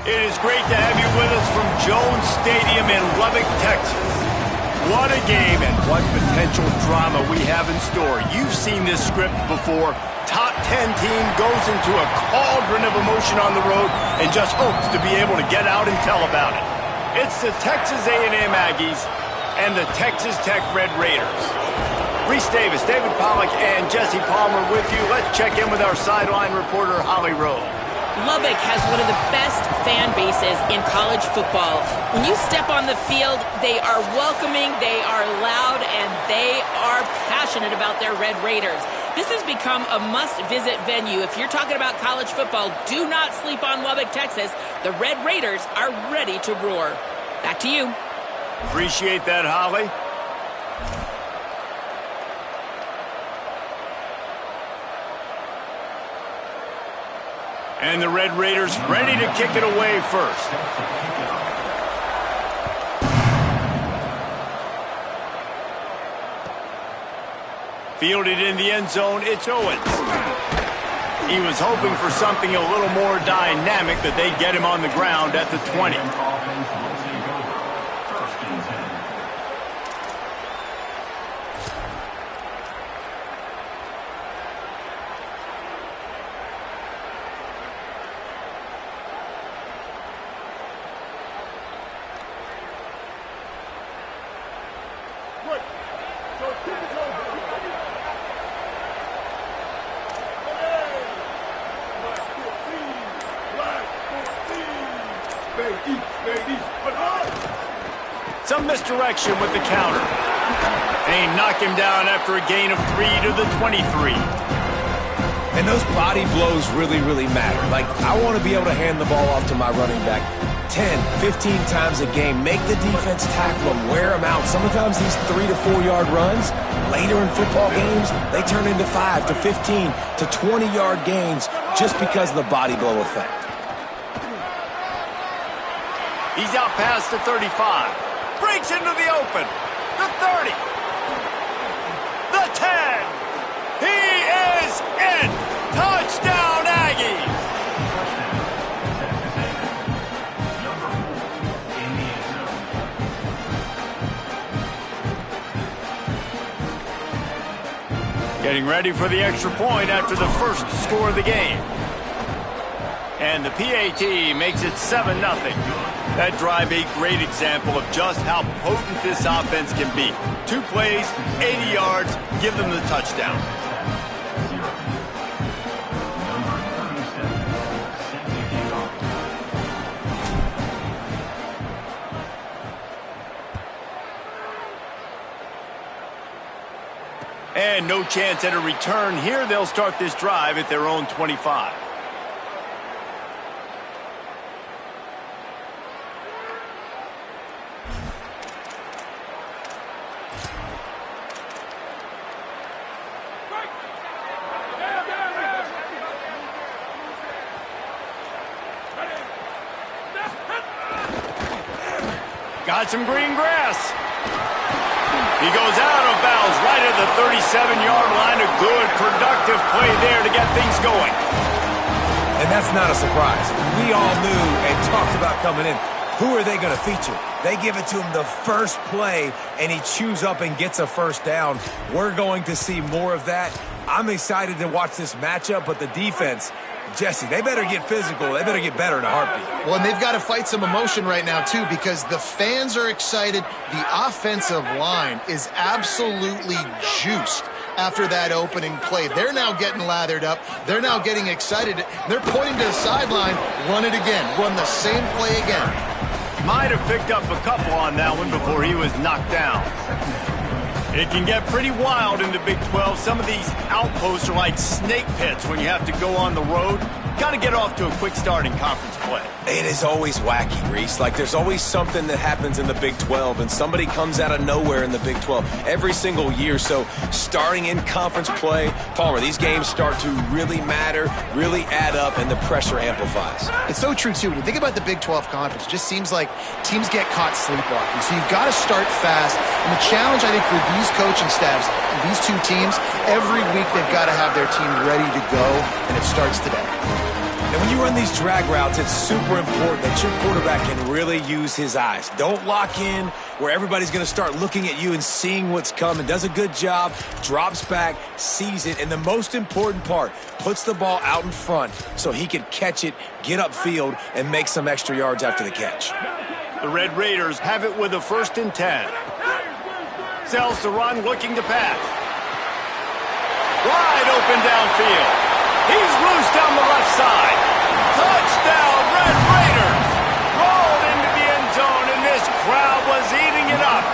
It is great to have you with us from Jones Stadium in Lubbock, Texas. What a game and what potential drama we have in store. You've seen this script before. Top 10 team goes into a cauldron of emotion on the road and just hopes to be able to get out and tell about it. It's the Texas A&M Aggies and the Texas Tech Red Raiders. Reese Davis, David Pollack, and Jesse Palmer with you. Let's check in with our sideline reporter, Holly Rowe. Lubbock has one of the best fan bases in college football. When you step on the field, they are welcoming, they are loud, and they are passionate about their Red Raiders. This has become a must-visit venue. If you're talking about college football, do not sleep on Lubbock, Texas. The Red Raiders are ready to roar. Back to you. Appreciate that, Holly. And the Red Raiders ready to kick it away first. Fielded in the end zone, it's Owens. He was hoping for something a little more dynamic, but they get him on the ground at the 20. Some misdirection with the counter. They knock him down after a gain of 3 to the 23. And those body blows really, really matter. Like, I want to be able to hand the ball off to my running back 10, 15 times a game. Make the defense tackle them, wear them out. Sometimes these 3 to 4 yard runs, later in football games, they turn into 5 to 15 to 20 yard gains just because of the body blow effect. He's out past the 35. Breaks into the open. The 30. The 10. He is in. Touchdown, Aggies. Getting ready for the extra point after the first score of the game. And the PAT makes it 7-0. That drive, a great example of just how potent this offense can be. 2 plays, 80 yards, give them the touchdown. And no chance at a return here. They'll start this drive at their own 25. Got some green grass. He goes out of bounds right at the 37-yard line. A good, productive play there to get things going. And that's not a surprise. We all knew and talked about coming in. Who are they going to feature? They give it to him the first play, and he chews up and gets a first down. We're going to see more of that. I'm excited to watch this matchup, but the defense, Jesse, they better get physical. They better get better in a heartbeat. Well, and they've got to fight some emotion right now, too, because the fans are excited. The offensive line is absolutely juiced after that opening play. They're now getting lathered up. They're now getting excited. They're pointing to the sideline. Run it again. Run the same play again. Might have picked up a couple on that one before he was knocked down. It can get pretty wild in the Big 12. Some of these outposts are like snake pits when you have to go on the road. Got to get off to a quick start in conference play. It is always wacky, Reese. Like, there's always something that happens in the Big 12, and somebody comes out of nowhere in the Big 12 every single year. So starting in conference play, Palmer, these games start to really matter, really add up, and the pressure amplifies. It's so true, too. When you think about the Big 12 conference, it just seems like teams get caught sleepwalking. So you've got to start fast. And the challenge, I think, for these coaching staffs, these two teams, every week they've got to have their team ready to go, and it starts today. And when you run these drag routes, it's super important that your quarterback can really use his eyes. Don't lock in where everybody's going to start looking at you and seeing what's coming. Does a good job, drops back, sees it, and the most important part, puts the ball out in front so he can catch it, get upfield, and make some extra yards after the catch. The Red Raiders have it with a 1st and 10. Sells the run, looking to pass. Wide open downfield. He's loose down the left side. Touchdown, Red Raiders! Rolled into the end zone, and this crowd was eating it up.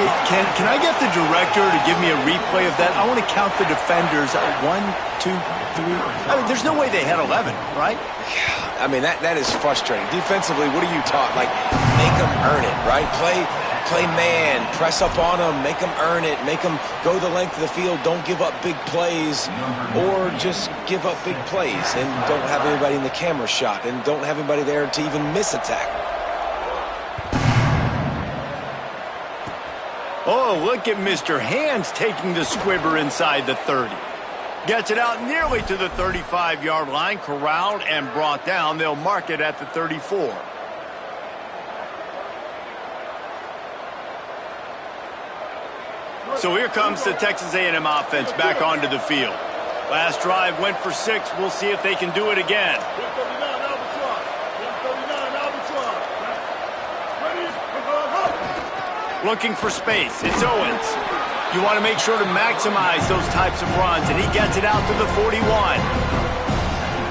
Wait, can I get the director to give me a replay of that? I want to count the defenders. 1, 2, 3. I mean, there's no way they had 11, right? Yeah, I mean, that is frustrating. Defensively, what are you taught? Like, make them earn it, right? Play man, press up on them, make them earn it, make them go the length of the field, don't give up big plays, or just give up big plays and don't have anybody in the camera shot and don't have anybody there to even miss a tackle. Oh, look at Mr. Hands taking the squibber inside the 30. Gets it out nearly to the 35-yard line, corralled and brought down. They'll mark it at the 34. So here comes the Texas A&M offense back onto the field. Last drive went for 6. We'll see if they can do it again. Looking for space. It's Owens. You want to make sure to maximize those types of runs, and he gets it out to the 41.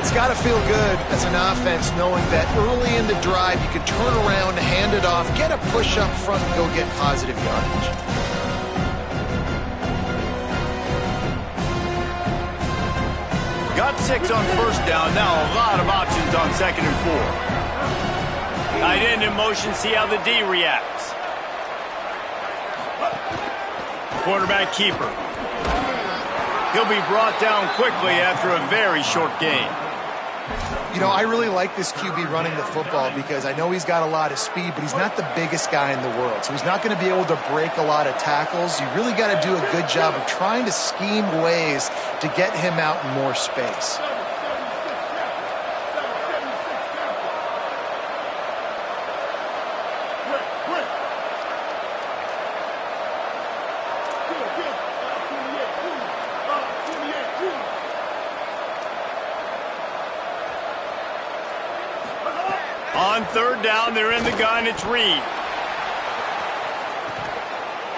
It's got to feel good as an offense knowing that early in the drive you can turn around, hand it off, get a push up front, and go get positive yardage. Got 6 on 1st down. Now a lot of options on 2nd and 4. Tight end in motion. See how the D reacts. Quarterback keeper. He'll be brought down quickly after a very short game. You know, I really like this QB running the football because I know he's got a lot of speed, but he's not the biggest guy in the world. So he's not going to be able to break a lot of tackles. You really got to do a good job of trying to scheme ways to get him out in more space. On 3rd down, they're in the gun. It's Reed.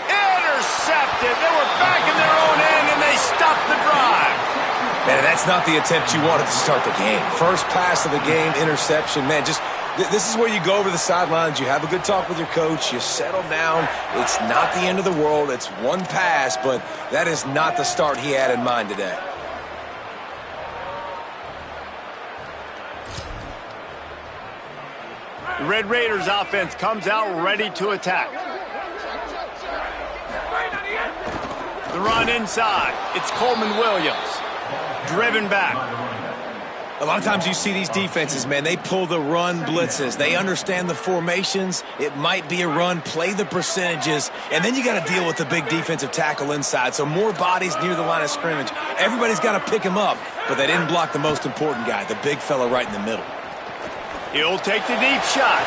Intercepted. They were back in their own end, and they stopped the drive. Man, that's not the attempt you wanted to start the game. First pass of the game, interception. Man, just this is where you go over the sidelines. You have a good talk with your coach. You settle down. It's not the end of the world. It's one pass, but that is not the start he had in mind today. The Red Raiders offense comes out ready to attack. The run inside. It's Coleman Williams. Driven back. A lot of times you see these defenses, man, they pull the run blitzes. They understand the formations. It might be a run, play the percentages, and then you got to deal with the big defensive tackle inside. So more bodies near the line of scrimmage. Everybody's got to pick him up, but they didn't block the most important guy, the big fella right in the middle. He'll take the deep shot.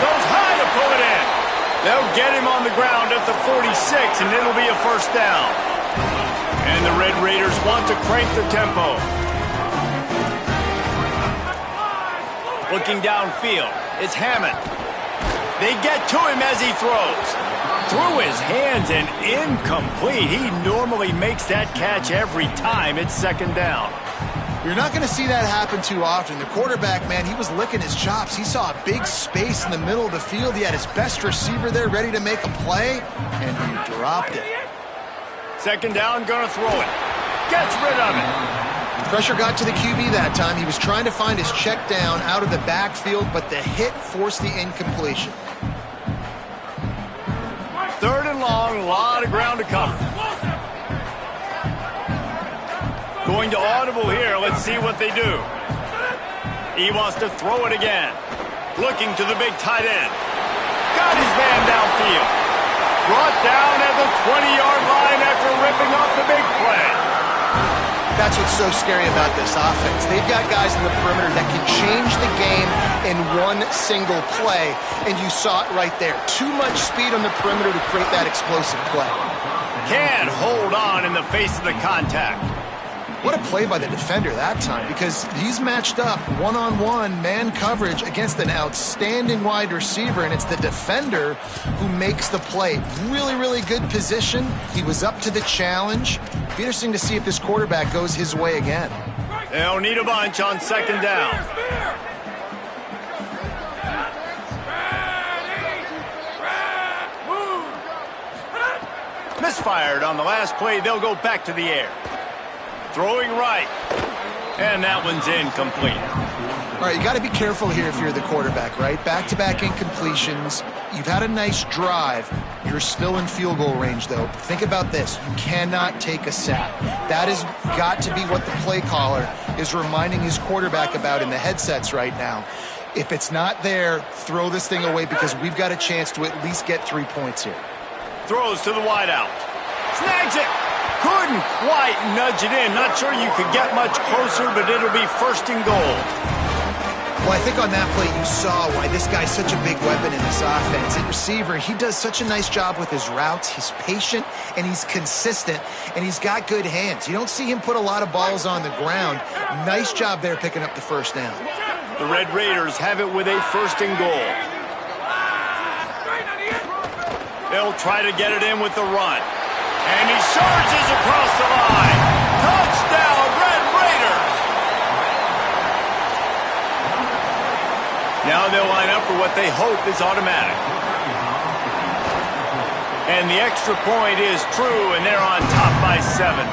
Goes high to pull it in. They'll get him on the ground at the 46, and it'll be a 1st down. And the Red Raiders want to crank the tempo. Looking downfield, it's Hammond. They get to him as he throws. Through his hands and incomplete. He normally makes that catch every time. It's 2nd down. You're not going to see that happen too often. The quarterback, man, he was licking his chops. He saw a big space in the middle of the field. He had his best receiver there ready to make a play, and he dropped it. 2nd down, gonna throw it. Gets rid of it. Pressure got to the QB that time. He was trying to find his check down out of the backfield, but the hit forced the incompletion. 3rd and long, a lot of ground to cover. Going to audible here. Let's see what they do. He wants to throw it again. Looking to the big tight end. Got his man downfield. Brought down at the 20-yard line after ripping off the big play. That's what's so scary about this offense. They've got guys in the perimeter that can change the game in one single play, and you saw it right there. Too much speed on the perimeter to create that explosive play. Can't hold on in the face of the contact. What a play by the defender that time, because he's matched up one-on-one man coverage against an outstanding wide receiver, and it's the defender who makes the play. Really, really good position. He was up to the challenge. Be interesting to see if this quarterback goes his way again. They'll need a bunch on second down. Misfired on the last play. They'll go back to the air. Throwing right. And that one's incomplete. All right, you got to be careful here if you're the quarterback, right? Back-to-back incompletions. You've had a nice drive. You're still in field goal range, though. Think about this. You cannot take a sack. That has got to be what the play caller is reminding his quarterback about in the headsets right now. If it's not there, throw this thing away because we've got a chance to at least get 3 points here. Throws to the wideout. Snags it. Couldn't quite nudge it in. Not sure you could get much closer, but it'll be first and goal. Well, I think on that play you saw why this guy's such a big weapon in this offense. At receiver, he does such a nice job with his routes. He's patient, and he's consistent, and he's got good hands. You don't see him put a lot of balls on the ground. Nice job there picking up the first down. The Red Raiders have it with a first and goal. They'll try to get it in with the run. And he surges across the line. Touchdown, Red Raiders! Now they'll line up for what they hope is automatic. And the extra point is true, and they're on top by 7.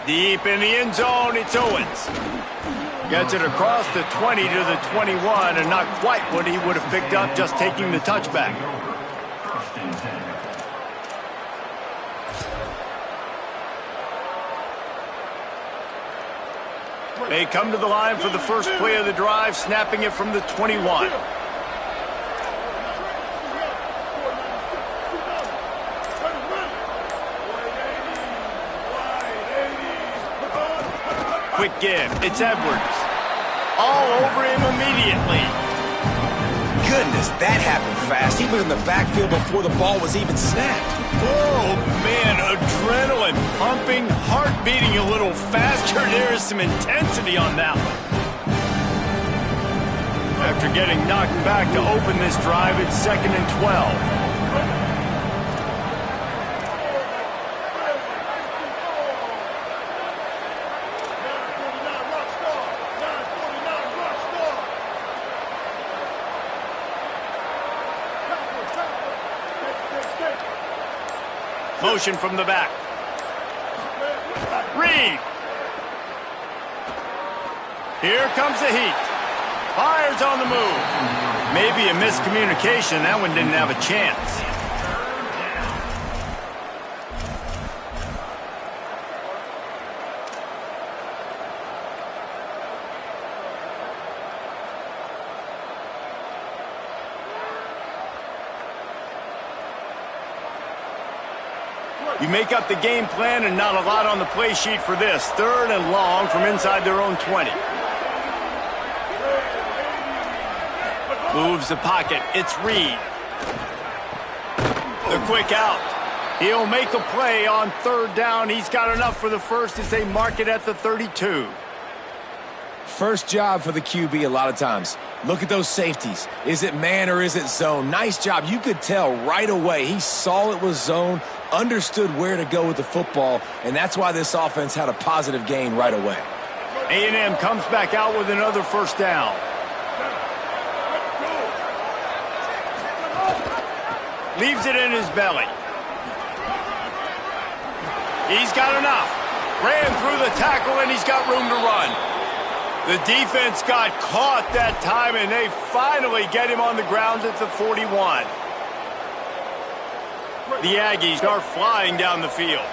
Deep in the end zone, it's Owens. Gets it across the 20 to the 21, and not quite what he would have picked up just taking the touchback. They come to the line for the first play of the drive, snapping it from the 21. Quick give. It's Edwards. All over him immediately. Goodness, that happened fast. He was in the backfield before the ball was even snapped. Oh, man, adrenaline pumping, heart beating a little faster. There is some intensity on that one. After getting knocked back to open this drive, it's 2nd and 12. Motion from the back. Reed. Here comes the heat. Fires on the move. Maybe a miscommunication. That one didn't have a chance. You make up the game plan and not a lot on the play sheet for this. 3rd and long from inside their own 20. Moves the pocket. It's Reed. The quick out. He'll make a play on 3rd down. He's got enough for the first as they mark it at the 32. First job for the QB a lot of times. Look at those safeties. Is it man or is it zone? Nice job. You could tell right away. He saw it was zone, understood where to go with the football, and that's why this offense had a positive gain right away. A&M comes back out with another first down. Leaves it in his belly. He's got enough. Ran through the tackle, and he's got room to run. The defense got caught that time, and they finally get him on the ground at the 41. The Aggies are flying down the field.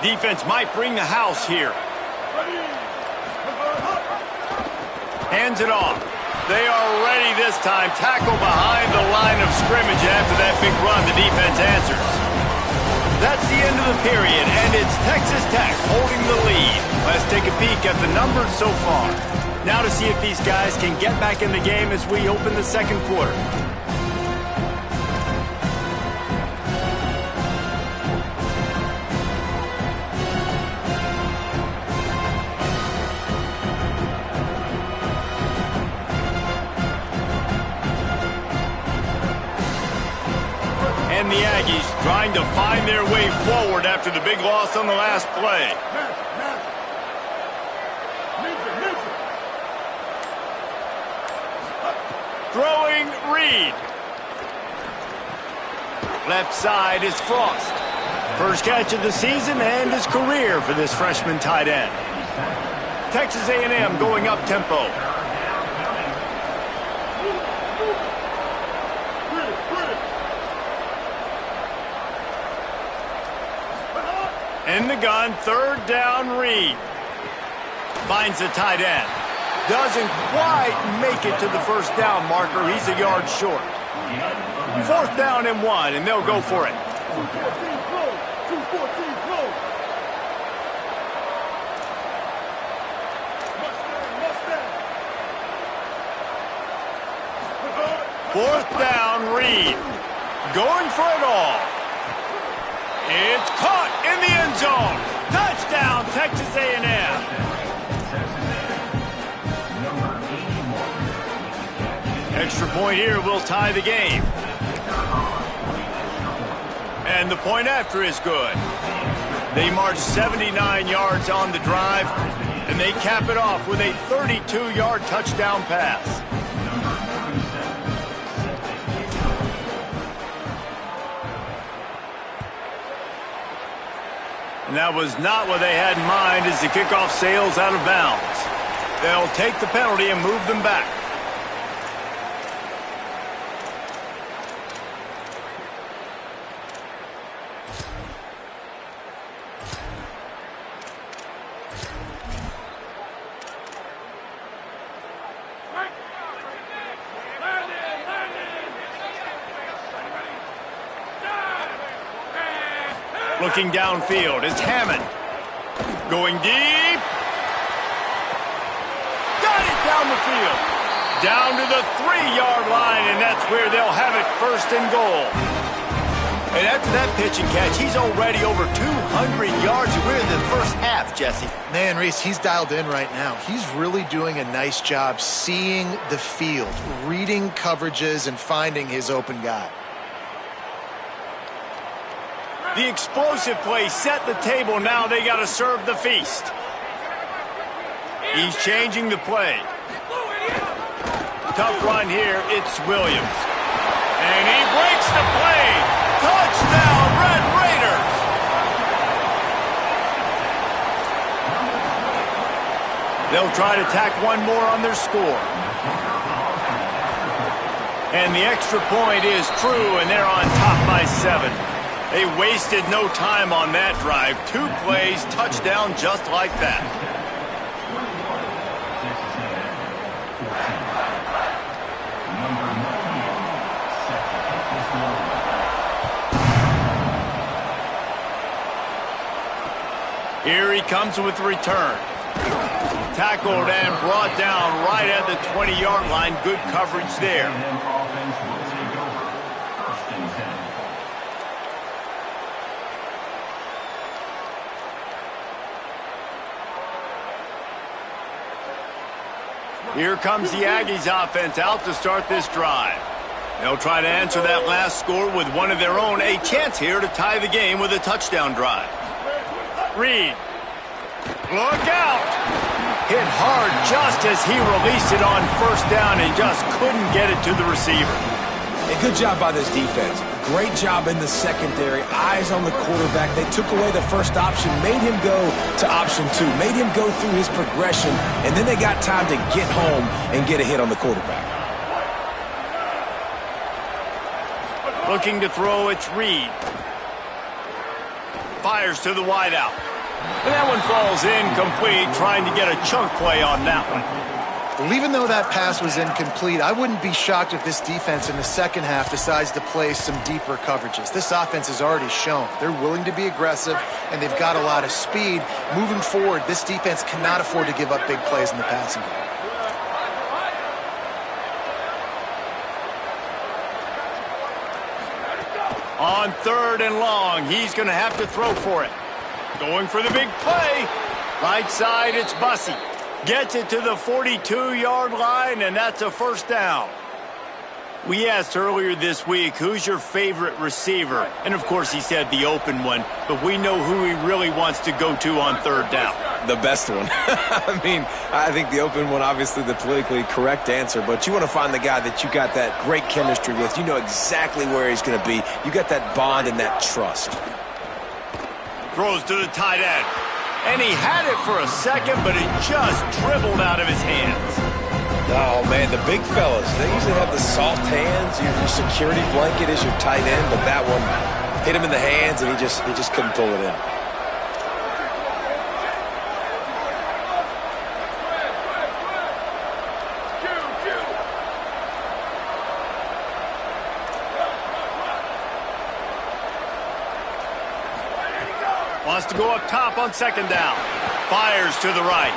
Defense might bring the house here. Hands it off. They are ready this time. Tackle behind the line of scrimmage. After that big run, the defense answers. That's the end of the period, and it's Texas Tech holding the lead. Let's take a peek at the numbers so far. Now to see if these guys can get back in the game as we open the second quarter. And the Aggies trying to find their way forward after the big loss on the last play. Throwing Reed. Left side is Frost. First catch of the season and his career for this freshman tight end. Texas A&M going up tempo. In the gun, third down, Reed. Finds the tight end. Doesn't quite make it to the first down marker. He's a yard short. Fourth down and 1, and they'll go for it. Fourth down, Reed. Going for it all. It's caught in the end zone. Touchdown, Texas A&M. Extra point here will tie the game. And the point after is good. They march 79 yards on the drive, and they cap it off with a 32-yard touchdown pass. And that was not what they had in mind as the kickoff sails out of bounds. They'll take the penalty and move them back. Looking downfield is Hammond. Going deep. Got it down the field. Down to the 3-yard line, and that's where they'll have it, first and goal. And after that pitch and catch, he's already over 200 yards. We're in the first half, Jesse. Man, Reese, he's dialed in right now. He's really doing a nice job seeing the field, reading coverages, and finding his open guy. The explosive play set the table. Now they got to serve the feast. He's changing the play. Tough run here. It's Williams. And he breaks the play. Touchdown, Red Raiders. They'll try to tack one more on their score. And the extra point is true, and they're on top by 7. They wasted no time on that drive. 2 plays, touchdown just like that. Here he comes with the return. Tackled and brought down right at the 20-yard line. Good coverage there. Here comes the Aggies offense out to start this drive. They'll try to answer that last score with one of their own. A chance here to tie the game with a touchdown drive. Reed. Look out. Hit hard just as he released it on first down and just couldn't get it to the receiver. A good job by this defense. Great job in the secondary. Eyes on the quarterback. They took away the first option, made him go to option 2, made him go through his progression, and then they got time to get home and get a hit on the quarterback. Looking to throw, it's Reed. Fires to the wideout. And that one falls incomplete, trying to get a chunk play on that one. Well, even though that pass was incomplete, I wouldn't be shocked if this defense in the second half decides to play some deeper coverages. This offense has already shown they're willing to be aggressive, and they've got a lot of speed. Moving forward, this defense cannot afford to give up big plays in the passing game. On 3rd and long, he's going to have to throw for it. Going for the big play. Right side, it's Bussey. Gets it to the 42-yard line, and that's a first down. We asked earlier this week, who's your favorite receiver? And, of course, he said the open one, but we know who he really wants to go to on 3rd down. The best one. I mean, I think the open one, obviously the politically correct answer, but you want to find the guy that you got that great chemistry with. You know exactly where he's going to be. You got that bond and that trust. Throws to the tight end. And he had it for a second, but it just dribbled out of his hands. Oh, man, the big fellas, they usually have the soft hands. Your security blanket is your tight end, but that one hit him in the hands, and he just couldn't pull it in. Wants to go up top on 2nd down. Fires to the right.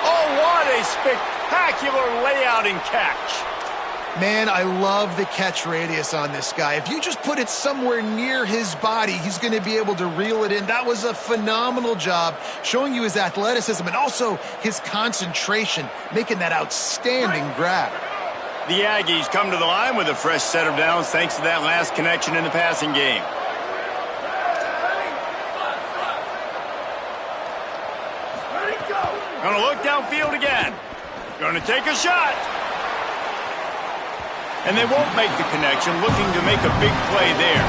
Oh, what a spectacular layout and catch. Man, I love the catch radius on this guy. If you just put it somewhere near his body, he's going to be able to reel it in. That was a phenomenal job, showing you his athleticism and also his concentration, making that outstanding grab. The Aggies come to the line with a fresh set of downs thanks to that last connection in the passing game. Gonna look downfield again. Gonna take a shot. And they won't make the connection, looking to make a big play there.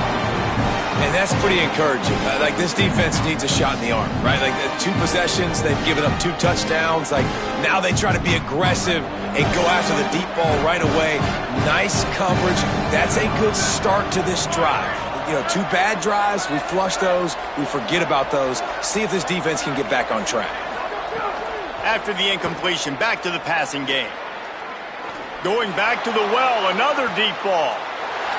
And that's pretty encouraging. Like, this defense needs a shot in the arm, right? Like, 2 possessions, they've given up 2 touchdowns. Like, now they try to be aggressive and go after the deep ball right away. Nice coverage. That's a good start to this drive. You know, 2 bad drives, we flush those, we forget about those. See if this defense can get back on track. After the incompletion, back to the passing game. Going back to the well, another deep ball.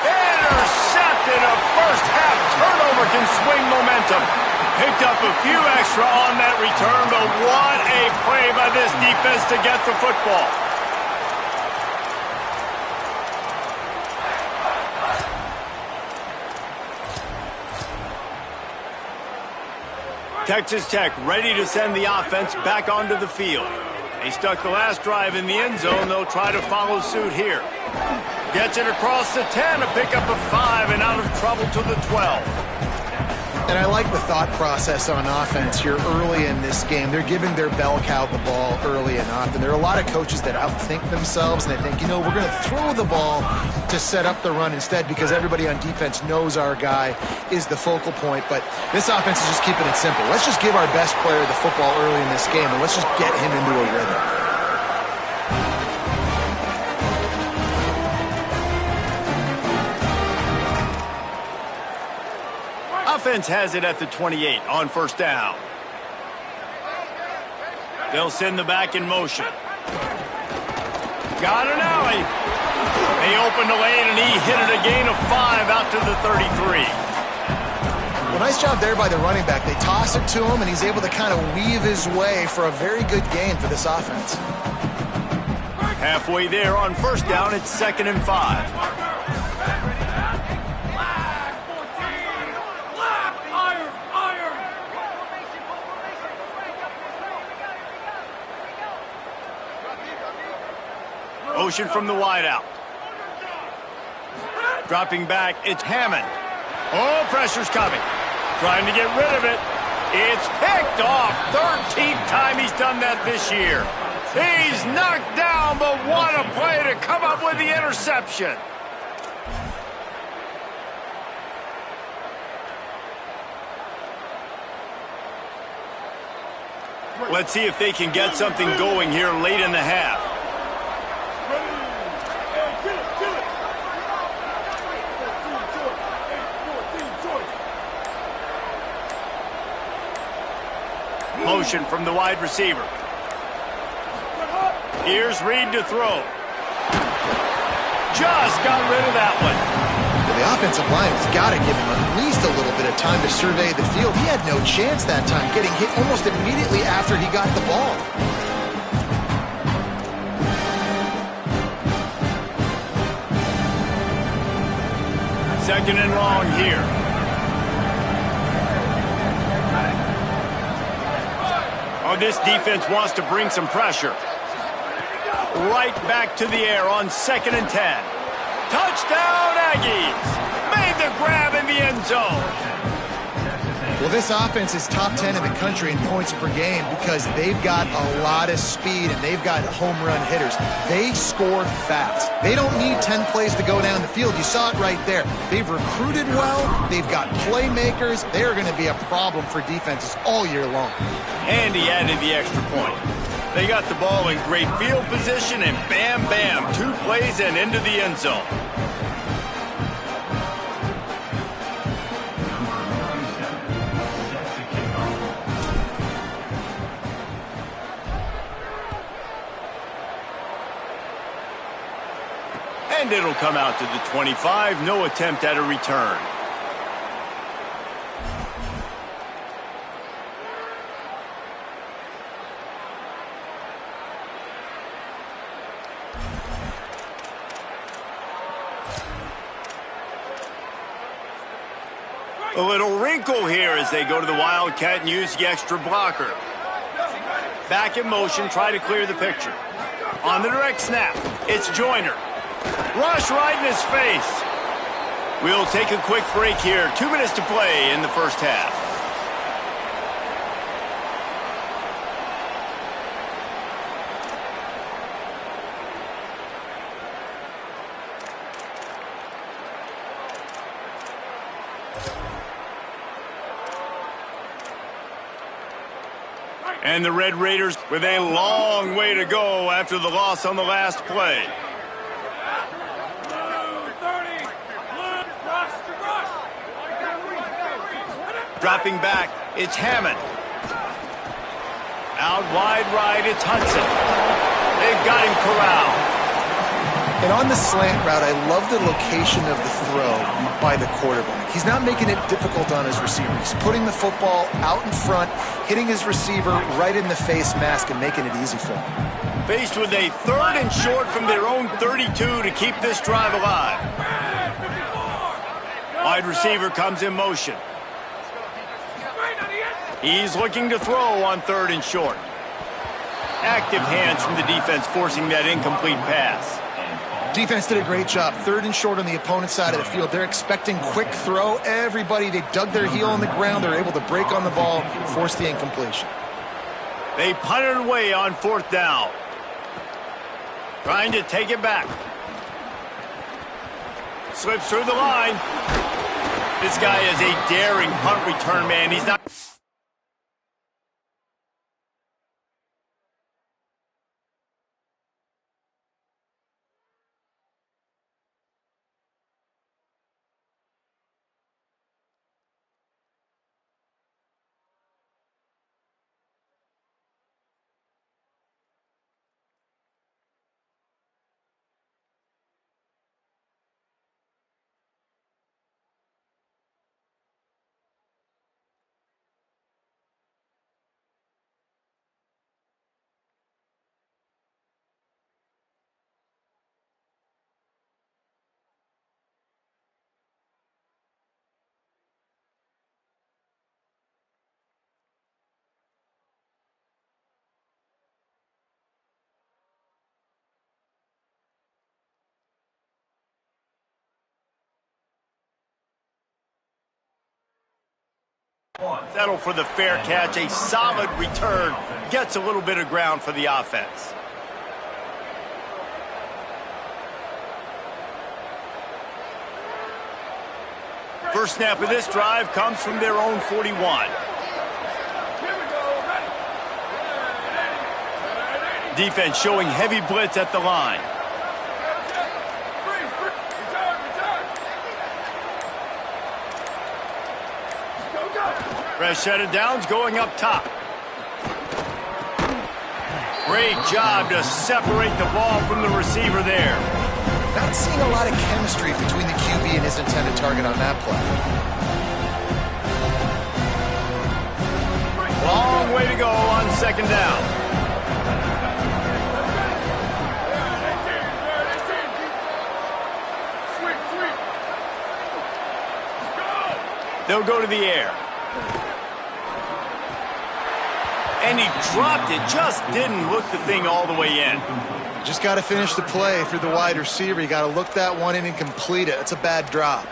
Intercepted. A first-half turnover can swing momentum. Picked up a few extra on that return, but what a play by this defense to get the football. Texas Tech ready to send the offense back onto the field. They stuck the last drive in the end zone. They'll try to follow suit here. Gets it across the 10, a pickup of 5, and out of trouble to the 12. And I like the thought process on offense here early in this game. They're giving their bell cow the ball early and often. There are a lot of coaches that outthink themselves, and they think, you know, we're going to throw the ball to set up the run instead because everybody on defense knows our guy is the focal point. But this offense is just keeping it simple. Let's just give our best player the football early in this game, and let's just get him into a rhythm. Offense has it at the 28 on 1st down. They'll send the back in motion. Got an alley. They opened the lane, and he hit it a gain of 5 out to the 33. Well, nice job there by the running back. They toss it to him, and he's able to kind of weave his way for a very good gain for this offense. Halfway there on 1st down, it's 2nd and 5. Motion from the wideout. Dropping back, it's Hammond. Oh, pressure's coming. Trying to get rid of it. It's picked off. 13th time he's done that this year. He's knocked down, but what a play to come up with the interception. Let's see if they can get something going here late in the half. Motion from the wide receiver. Here's Reed to throw. Just got rid of that one. Well, the offensive line has got to give him at least a little bit of time to survey the field. He had no chance that time, getting hit almost immediately after he got the ball. Second and long here. Oh, this defense wants to bring some pressure. Right back to the air on 2nd and 10. Touchdown, Aggies! Made the grab in the end zone. Well, this offense is top 10 in the country in points per game because they've got a lot of speed and they've got home run hitters. They score fast. They don't need 10 plays to go down the field. You saw it right there. They've recruited well. They've got playmakers. They're going to be a problem for defenses all year long. And he added the extra point. They got the ball in great field position, and bam, bam, 2 plays and into the end zone. And it'll come out to the 25. No attempt at a return. A little wrinkle here as they go to the Wildcat and use the extra blocker. Back in motion, try to clear the picture. On the direct snap, it's Joyner. Rush right in his face. We'll take a quick break here. 2 minutes to play in the first half. And the Red Raiders with a long way to go after the loss on the last play. Dropping back, it's Hammond. Out wide right, it's Hudson. They've got him corralled. And on the slant route, I love the location of the throw by the quarterback. He's not making it difficult on his receiver. He's putting the football out in front, hitting his receiver right in the face mask and making it easy for him. Faced with a 3rd and short from their own 32 to keep this drive alive. Wide receiver comes in motion. He's looking to throw on 3rd and short. Active hands from the defense forcing that incomplete pass. Defense did a great job. 3rd and short on the opponent's side of the field. They're expecting quick throw. Everybody, they dug their heel on the ground. They're able to break on the ball, force the incompletion. They punted away on 4th down. Trying to take it back. Slips through the line. This guy is a daring punt return man. He's not... Settle for the fair catch. A solid return. Gets a little bit of ground for the offense. First snap of this drive comes from their own 41. Defense showing heavy blitz at the line. Fresh set of downs going up top. Great job to separate the ball from the receiver there. Not seeing a lot of chemistry between the QB and his intended target on that play. Long way to go on second down. They'll go to the air. And he dropped it, just didn't look the thing all the way in. Just got to finish the play. If you're the wide receiver, you got to look that one in and complete it. It's a bad drop.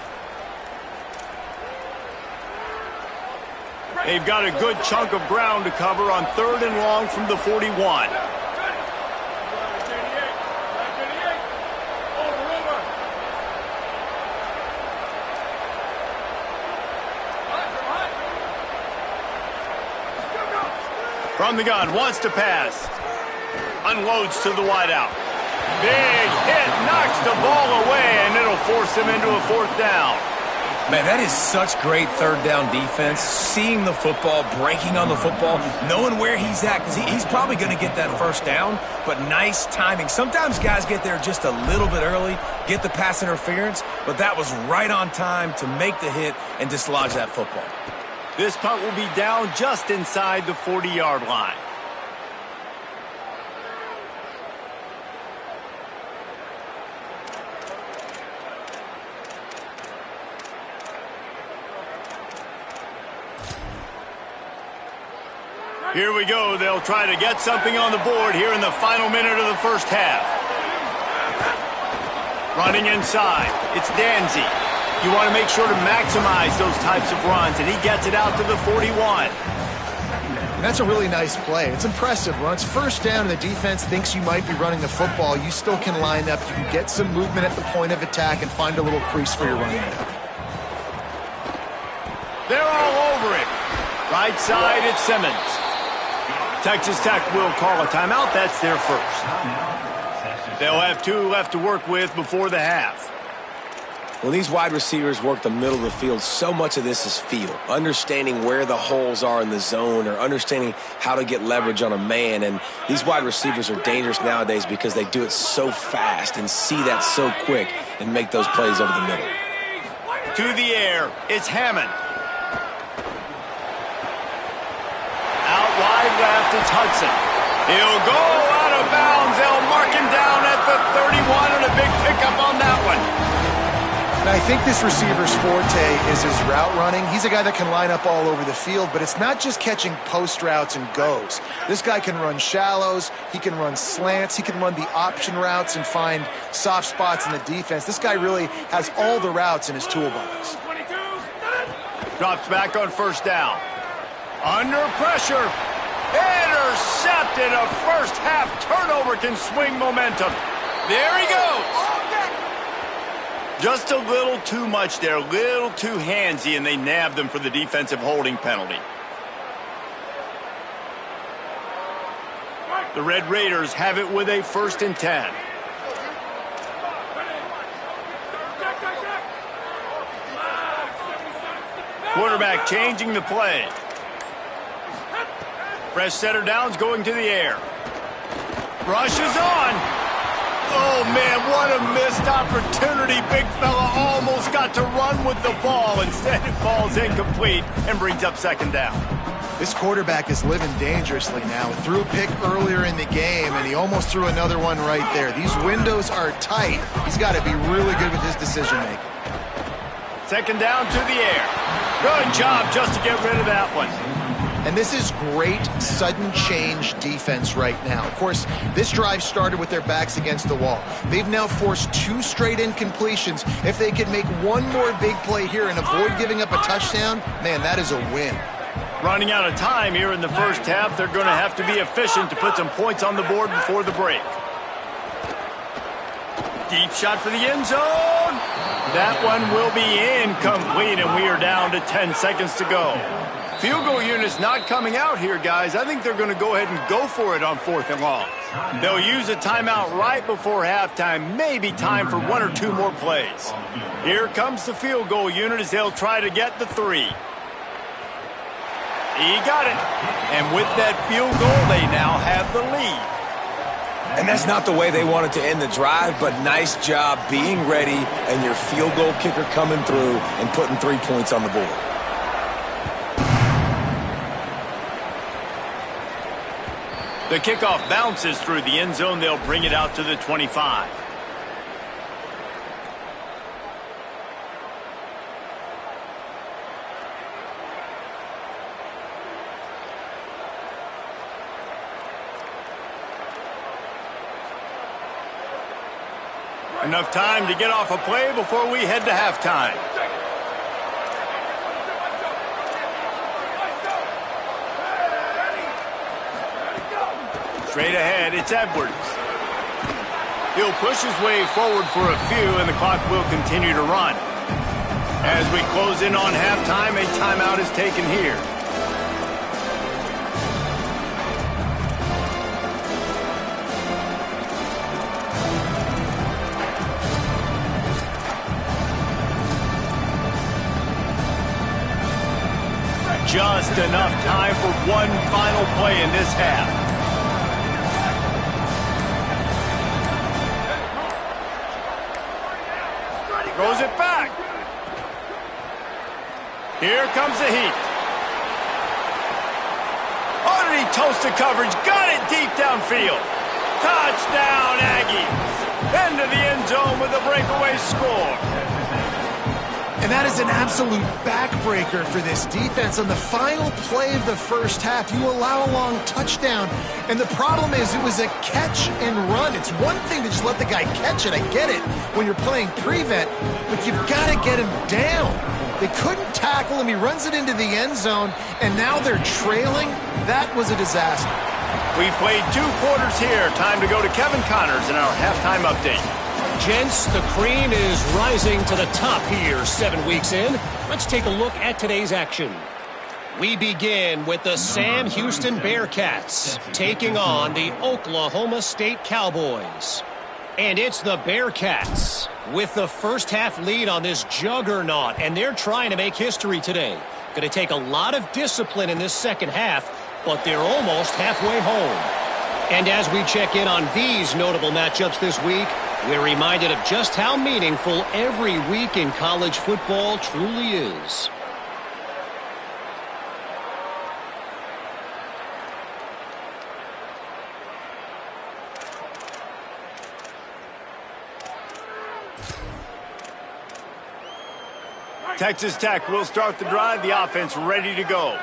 They've got a good chunk of ground to cover on 3rd and long from the 41. From the gun, wants to pass. Unloads to the wideout. Big hit, knocks the ball away, and it'll force him into a 4th down. Man, that is such great 3rd down defense. Seeing the football, breaking on the football, knowing where he's at, because he's probably going to get that 1st down, but nice timing. Sometimes guys get there just a little bit early, get the pass interference, but that was right on time to make the hit and dislodge that football. This punt will be down just inside the 40-yard line. Here we go. They'll try to get something on the board here in the final minute of the first half. Running inside. It's Danzy. You want to make sure to maximize those types of runs, and he gets it out to the 41. That's a really nice play. It's impressive. When it's 1st down and the defense thinks you might be running the football, you still can line up. You can get some movement at the point of attack and find a little crease for your running back. They're all over it. Right side, it's Simmons. Texas Tech will call a timeout. That's their first. They'll have 2 left to work with before the half. When these wide receivers work the middle of the field, so much of this is feel. Understanding where the holes are in the zone or understanding how to get leverage on a man. And these wide receivers are dangerous nowadays because they do it so fast and see that so quick and make those plays over the middle. To the air, it's Hammond. Out wide left, it's Hudson. He'll go out of bounds. They'll mark him down at the 31 and a big pickup on that one. And I think this receiver's forte is his route running. He's a guy that can line up all over the field, but it's not just catching post routes and goes. This guy can run shallows, he can run slants, he can run the option routes and find soft spots in the defense. This guy really has all the routes in his toolbox. Drops back on 1st down. Under pressure. Intercepted. A first half turnover can swing momentum. There he goes. Just a little too much there, a little too handsy, and they nabbed them for the defensive holding penalty. The Red Raiders have it with a 1st and 10. Quarterback changing the play. Fresh setter downs going to the air. Rushes on. Oh, man, what a missed opportunity. Big fella almost got to run with the ball. Instead, it falls incomplete and brings up 2nd down. This quarterback is living dangerously now. Threw a pick earlier in the game, and he almost threw another one right there. These windows are tight. He's got to be really good with his decision-making. 2nd down to the air. Good job just to get rid of that one. And this is great sudden change defense right now. Of course, this drive started with their backs against the wall. They've now forced 2 straight incompletions. If they can make one more big play here and avoid giving up a touchdown, man, that is a win. Running out of time here in the first half, they're going to have to be efficient to put some points on the board before the break. Deep shot for the end zone. That one will be incomplete, and we are down to 10 seconds to go. Field goal unit's not coming out here, guys. I think they're going to go ahead and go for it on 4th and long. They'll use a timeout right before halftime, maybe time for 1 or 2 more plays. Here comes the field goal unit as they'll try to get the 3. He got it. And with that field goal, they now have the lead. And that's not the way they wanted to end the drive, but nice job being ready and your field goal kicker coming through and putting 3 points on the board. The kickoff bounces through the end zone. They'll bring it out to the 25. Enough time to get off a play before we head to halftime. Straight ahead, it's Edwards. He'll push his way forward for a few, and the clock will continue to run. As we close in on halftime, a timeout is taken here. Just enough time for one final play in this half. Throws it back. Here comes the heat. Underneath toasted coverage. Got it deep downfield. Touchdown, Aggies. Into the end zone with a breakaway score. And that is an absolute backbreaker for this defense. On the final play of the first half, you allow a long touchdown. And the problem is it was a catch and run. It's one thing to just let the guy catch it. I get it when you're playing prevent, but you've got to get him down. They couldn't tackle him. He runs it into the end zone, and now they're trailing. That was a disaster. We've played 2 quarters here. Time to go to Kevin Connors in our halftime update. Gents, the cream is rising to the top here 7 weeks in. Let's take a look at today's action. We begin with the Sam Houston Bearcats taking on the Oklahoma State Cowboys. And it's the Bearcats with the first half lead on this juggernaut, and they're trying to make history today. Going to take a lot of discipline in this second half, but they're almost halfway home. And as we check in on these notable matchups this week, we're reminded of just how meaningful every week in college football truly is. Texas Tech will start the drive. The offense ready to go.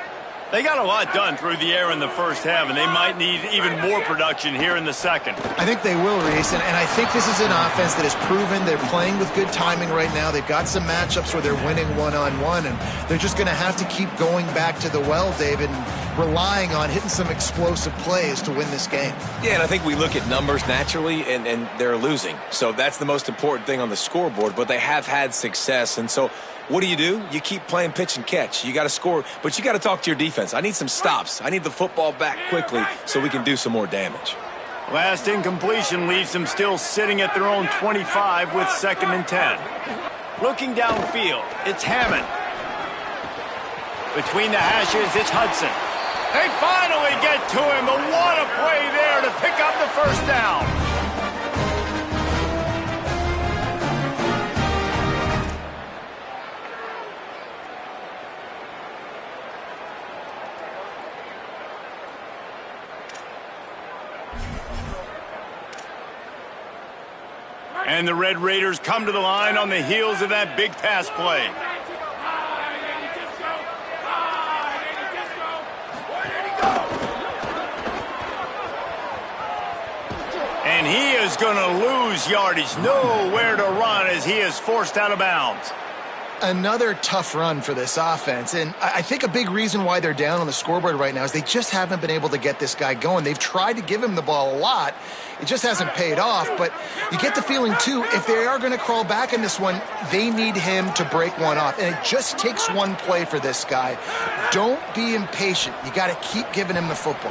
They got a lot done through the air in the first half, and they might need even more production here in the second. I think they will, Reese, and I think this is an offense that has proven they're playing with good timing right now. They've got some matchups where they're winning one-on-one, and they're just going to have to keep going back to the well, David, and relying on hitting some explosive plays to win this game. Yeah, and I think we look at numbers naturally, and they're losing. So that's the most important thing on the scoreboard, but they have had success, and so what do? You keep playing pitch and catch. You got to score, but you got to talk to your defense. I need some stops. I need the football back quickly so we can do some more damage. Last incompletion leaves them still sitting at their own 25 with 2nd and 10. Looking downfield, it's Hammond. Between the hashes, it's Hudson. They finally get to him, but what a play there to pick up the first down. And the Red Raiders come to the line on the heels of that big pass play. And he is going to lose yardage. Nowhere to run as he is forced out of bounds. Another tough run for this offense, and I think a big reason why they're down on the scoreboard right now is they just haven't been able to get this guy going. They've tried to give him the ball a lot. It just hasn't paid off, but you get the feeling, too, if they are going to crawl back in this one, they need him to break one off, and it just takes one play for this guy. Don't be impatient. You got to keep giving him the football.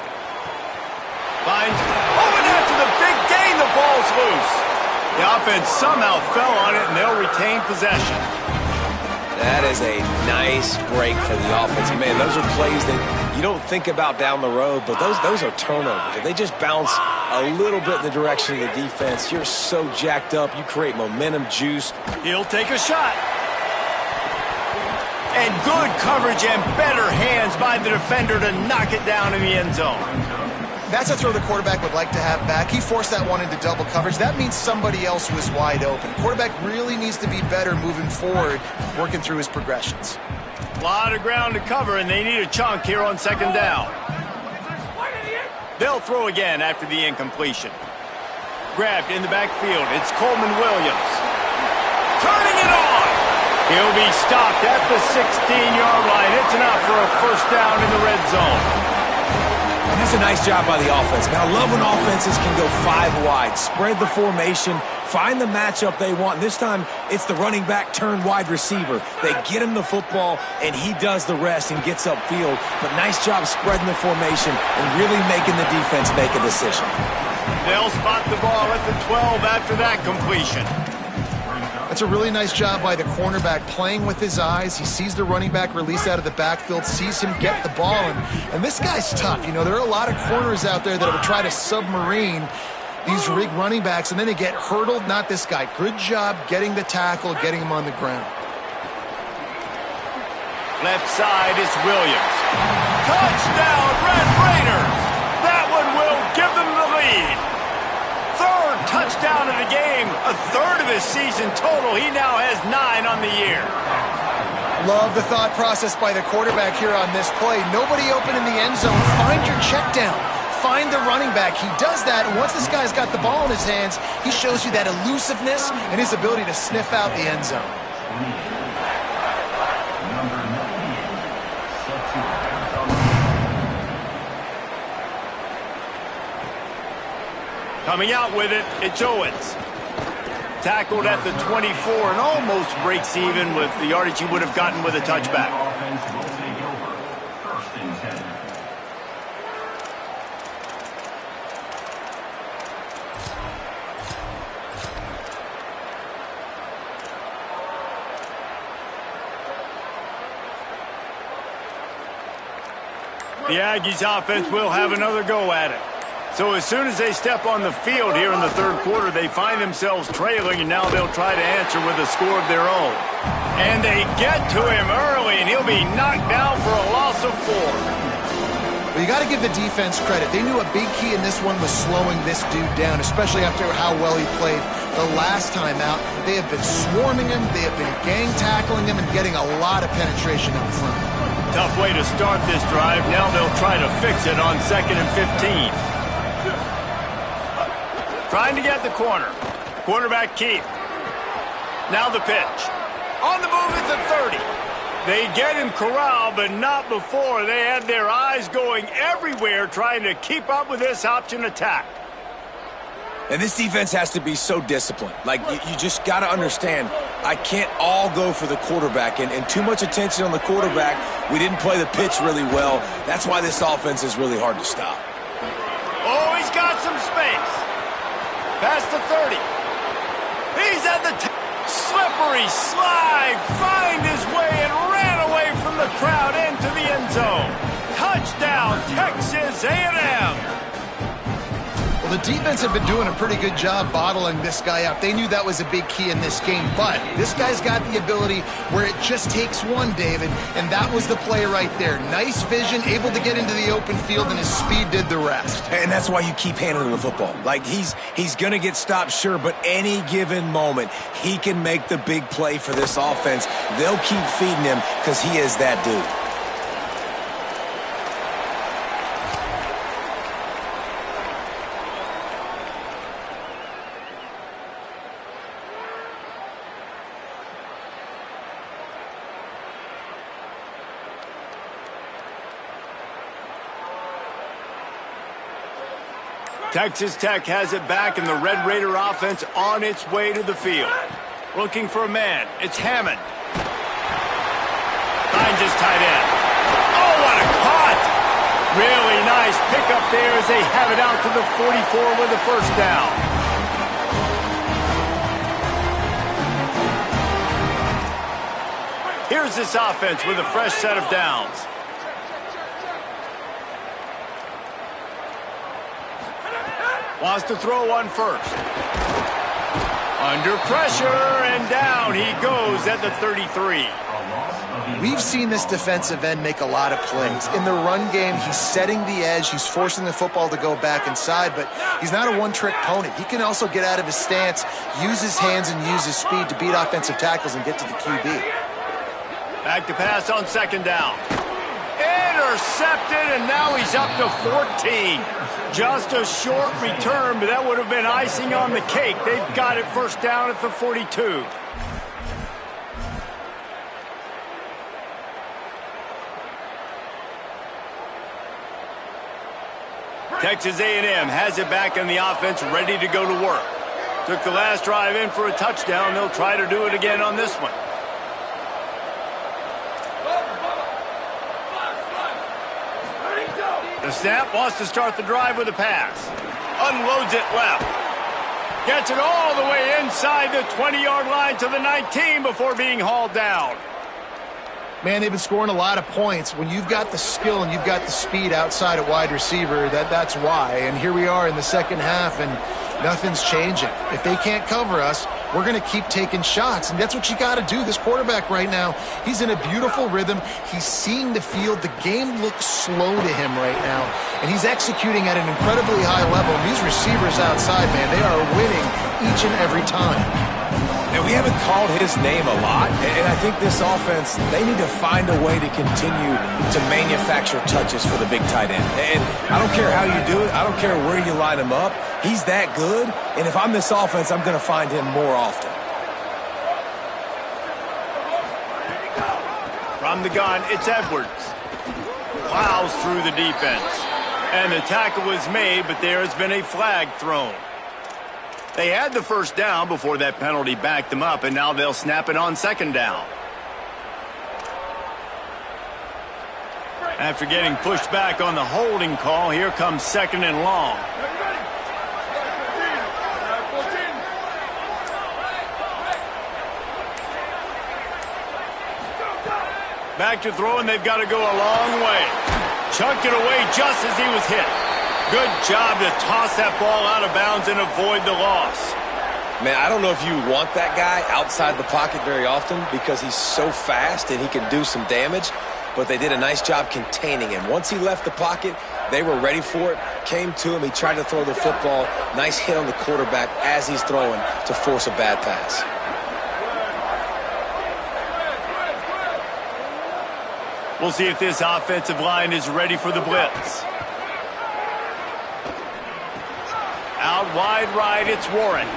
Finds, and after the big gain, the ball's loose. The offense somehow fell on it, and they'll retain possession. That is a nice break for the offense. Man, those are plays that you don't think about down the road, but those are turnovers. If they just bounce a little bit in the direction of the defense. You're so jacked up. You create momentum, juice. He'll take a shot. And good coverage and better hands by the defender to knock it down in the end zone. That's a throw the quarterback would like to have back. He forced that one into double coverage. That means somebody else was wide open. Quarterback really needs to be better moving forward, working through his progressions. A lot of ground to cover, and they need a chunk here on second down. They'll throw again after the incompletion. Grabbed in the backfield. It's Coleman Williams. Turning it on. He'll be stopped at the 16-yard line. It's enough for a first down in the red zone. And that's a nice job by the offense. Now, I love when offenses can go 5 wide, spread the formation, find the matchup they want. And this time, it's the running back turned wide receiver. They get him the football, and he does the rest and gets upfield. But nice job spreading the formation and really making the defense make a decision. They'll spot the ball at the 12 after that completion. That's a really nice job by the cornerback, playing with his eyes. He sees the running back release out of the backfield, sees him get the ball, and this guy's tough. You know, there are a lot of corners out there that would try to submarine these big running backs, and then they get hurdled. Not this guy. Good job getting the tackle, getting him on the ground. Left side is Williams. Touchdown, Red Raiders! That one will give them the lead. Third touchdown of the game, a third of his season total. He now has 9 on the year. Love the thought process by the quarterback here on this play. Nobody open in the end zone. Find your check down. Find the running back. He does that, and once this guy's got the ball in his hands, he shows you that elusiveness and his ability to sniff out the end zone. Coming out with it, it's Owens. Tackled at the 24 and almost breaks even with the yardage he would have gotten with a touchback. The Aggies offense will have another go at it. So as soon as they step on the field here in the third quarter, they find themselves trailing, and now they'll try to answer with a score of their own. And they get to him early, and he'll be knocked down for a loss of 4. But you got to give the defense credit. They knew a big key in this one was slowing this dude down, especially after how well he played the last time out. They have been swarming him, they have been gang tackling him, and getting a lot of penetration up front. Tough way to start this drive. Now they'll try to fix it on 2nd and 15. Trying to get the corner. Quarterback keep. Now the pitch. On the move at the 30. They get him corralled, but not before. They had their eyes going everywhere trying to keep up with this option attack. And this defense has to be so disciplined. Like, you just got to understand, I can't all go for the quarterback. And too much attention on the quarterback. We didn't play the pitch really well. That's why this offense is really hard to stop. Oh, he's got some space. Past the 30. He's at the slippery slide. Find his way and ran away from the crowd into the end zone. Touchdown, Texas A&M. Well, the defense had been doing a pretty good job bottling this guy up. They knew that was a big key in this game, but this guy's got the ability where it just takes one, David, and that was the play right there. Nice vision, able to get into the open field, and his speed did the rest. And that's why you keep handing him the football. Like, he's going to get stopped, sure, but any given moment, he can make the big play for this offense. They'll keep feeding him because he is that dude. Texas Tech has it back, and the Red Raider offense on its way to the field. Looking for a man. It's Hammond. Finds his tight end. Oh, what a cut! Really nice pickup there as they have it out to the 44 with a first down. Here's this offense with a fresh set of downs. Wants to throw one first. Under pressure, and down he goes at the 33. We've seen this defensive end make a lot of plays. In the run game, he's setting the edge. He's forcing the football to go back inside, but he's not a one-trick pony. He can also get out of his stance, use his hands, and use his speed to beat offensive tackles and get to the QB. Back to pass on second down. Intercepted, and now he's up to 14. Just a short return, but that would have been icing on the cake. They've got it first down at the 42. Texas A&M has it back in the offense, ready to go to work. Took the last drive in for a touchdown. They'll try to do it again on this one. The snap, wants to start the drive with a pass. Unloads it left. Gets it all the way inside the 20-yard line to the 19 before being hauled down. Man, they've been scoring a lot of points. When you've got the skill and you've got the speed outside at wide receiver, that's why. And here we are in the second half, and nothing's changing. If they can't cover us, we're going to keep taking shots, and that's what you got to do. This quarterback right now, he's in a beautiful rhythm. He's seeing the field. The game looks slow to him right now, and he's executing at an incredibly high level. And these receivers outside, man, they are winning each and every time. And we haven't called his name a lot, and I think this offense, they need to find a way to continue to manufacture touches for the big tight end. And I don't care how you do it. I don't care where you line him up. He's that good, and if I'm this offense, I'm going to find him more often. From the gun, it's Edwards. Plows through the defense. And the tackle was made, but there has been a flag thrown. They had the first down before that penalty backed them up, and now they'll snap it on second down. After getting pushed back on the holding call, here comes second and long. Back to throw, and they've got to go a long way. Chucked it away just as he was hit. Good job to toss that ball out of bounds and avoid the loss. Man, I don't know if you want that guy outside the pocket very often because he's so fast and he can do some damage, but they did a nice job containing him. Once he left the pocket, they were ready for it, came to him, he tried to throw the football. Nice hit on the quarterback as he's throwing to force a bad pass. We'll see if this offensive line is ready for the blitz. Out wide right, it's Warren.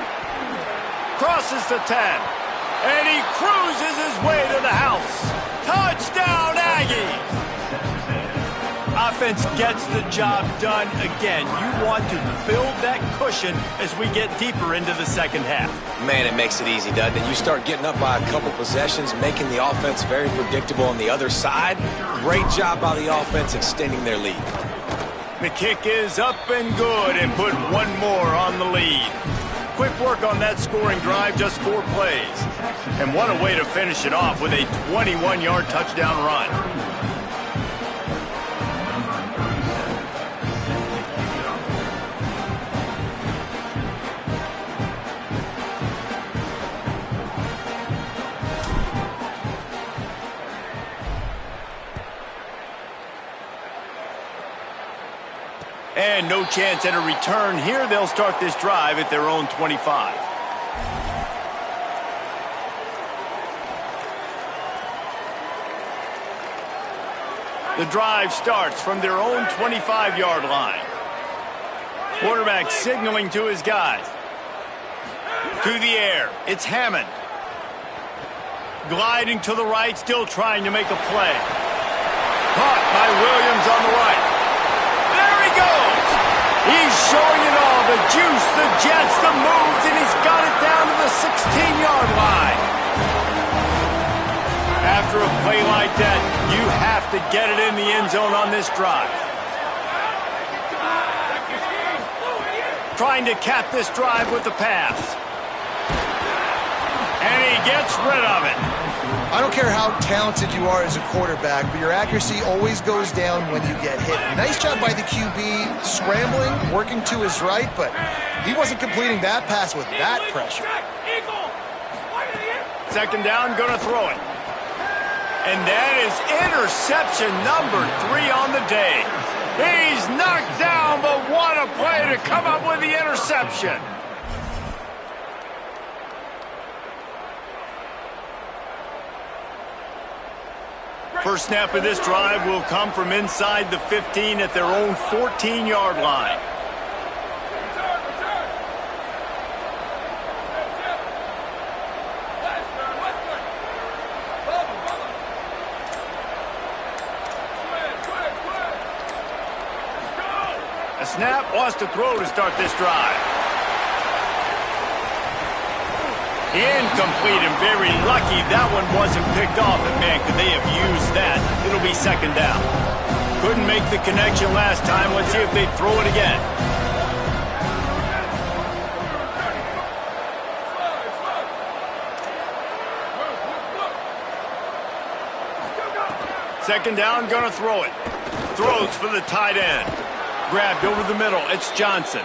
Crosses the 10. And he cruises his way to the house. Touchdown, Aggies! Offense gets the job done again. You want to build that cushion as we get deeper into the second half. Man, it makes it easy, doesn't it? You start getting up by a couple possessions, making the offense very predictable on the other side. Great job by the offense extending their lead. The kick is up and good, and put one more on the lead. Quick work on that scoring drive, just 4 plays. And what a way to finish it off with a 21-yard touchdown run. And no chance at a return here. They'll start this drive at their own 25. The drive starts from their own 25-yard line. Quarterback signaling to his guys. To the air, it's Hammond. Gliding to the right, still trying to make a play. Caught by Williams on the right. There he goes! He's showing it all, the juice, the jets, the moves, and he's got it down to the 16-yard line. After a play like that, you have to get it in the end zone on this drive. Trying to cap this drive with the pass. And he gets rid of it. I don't care how talented you are as a quarterback, but your accuracy always goes down when you get hit. Nice job by the QB scrambling, working to his right, but he wasn't completing that pass with that pressure. Second down, gonna throw it. And that is interception number 3 on the day. He's knocked down, but what a play to come up with the interception. First snap of this drive will come from inside the 15 at their own 14-yard line. A snap, wants to throw to start this drive. Incomplete, and very lucky that one wasn't picked off. And man, could they have used that? It'll be second down. Couldn't make the connection last time. Let's see if they throw it again. Second down, gonna throw it. Throws for the tight end. Grabbed over the middle, it's Johnson.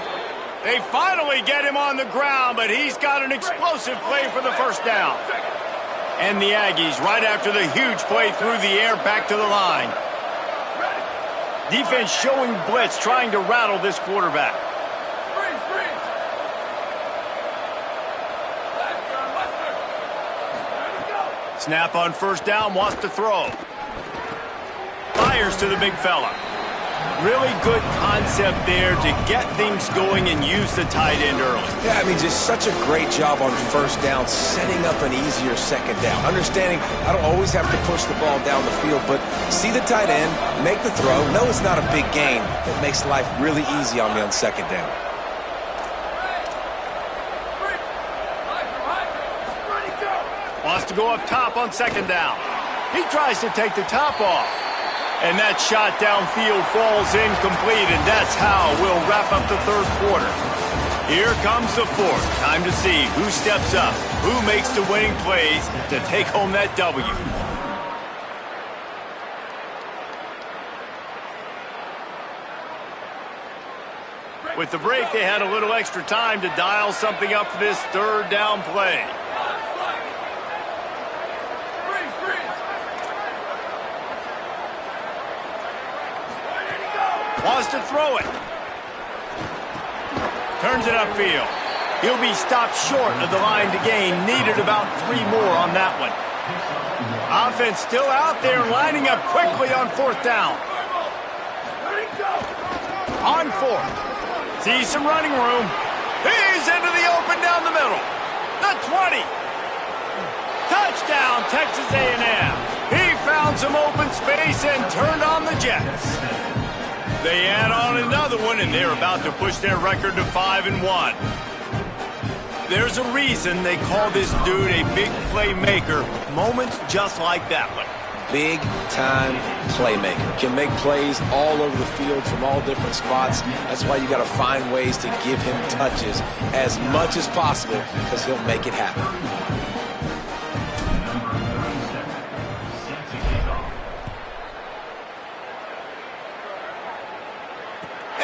They finally get him on the ground, but he's got an explosive play for the first down. And the Aggies, right after the huge play through the air, back to the line. Defense showing blitz, trying to rattle this quarterback. Snap on first down, wants to throw. Fires to the big fella. Really good concept there to get things going and use the tight end early. Yeah, I mean, just such a great job on first down, setting up an easier second down. Understanding I don't always have to push the ball down the field, but see the tight end, make the throw. No, it's not a big gain. It makes life really easy on me on second down. Wants to go up top on second down. He tries to take the top off. And that shot downfield falls incomplete, and that's how we'll wrap up the third quarter. Here comes the fourth. Time to see who steps up, who makes the winning plays to take home that W. With the break, they had a little extra time to dial something up for this third down play. Wants to throw it. Turns it upfield. He'll be stopped short of the line to gain. Needed about 3 more on that one. Offense still out there, lining up quickly on fourth down. On fourth. Sees some running room. He's into the open down the middle. The 20. Touchdown, Texas A&M. He found some open space and turned on the Jets. They add on another one, and they're about to push their record to 5-1. There's a reason they call this dude a big playmaker. Moments just like that one. Big-time playmaker. Can make plays all over the field from all different spots. That's why you got to find ways to give him touches as much as possible, because he'll make it happen.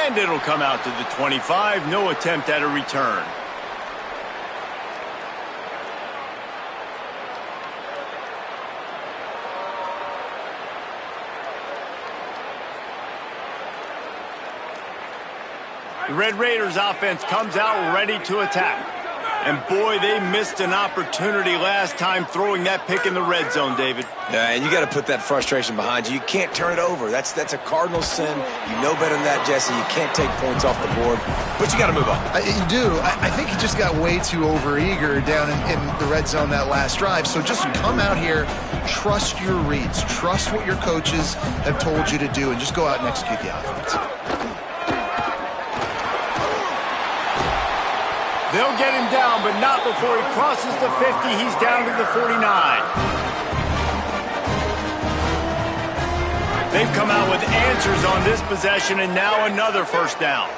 And it'll come out to the 25. No attempt at a return. The Red Raiders offense comes out ready to attack. And boy, they missed an opportunity last time throwing that pick in the red zone, David. Yeah, and you got to put that frustration behind you. You can't turn it over. That's a cardinal sin. You know better than that, Jesse. You can't take points off the board, but you got to move on. You do. I think he just got way too overeager down in the red zone that last drive. So just come out here, trust your reads, trust what your coaches have told you to do, and just go out and execute the offense. They'll get him down, but not before he crosses the 50. He's down to the 49. They've come out with answers on this possession, and now another first down.